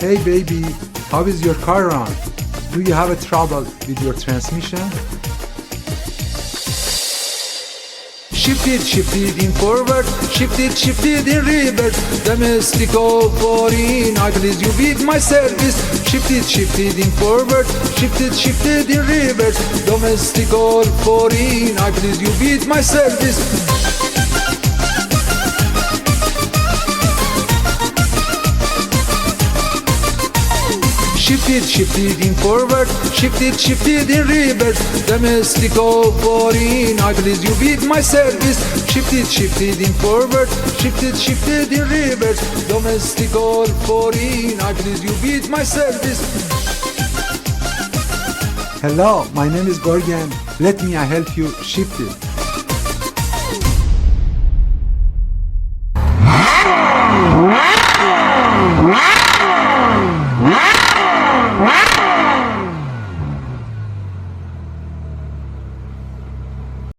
Hey baby, how is your car run? Do you have a trouble with your transmission? Shift it in forward, shift it in reverse. Domestic or foreign, I please you with my service. Shift it in forward, shift it in reverse. Domestic or foreign, I please you with my service. Shift it in forward, shift it in reverse. Domestic or foreign, I please you with my service. Shift it in forward, shift it in reverse. Domestic or foreign, I please you with my service. Hello, my name is Gorgan. Let me help you shift it.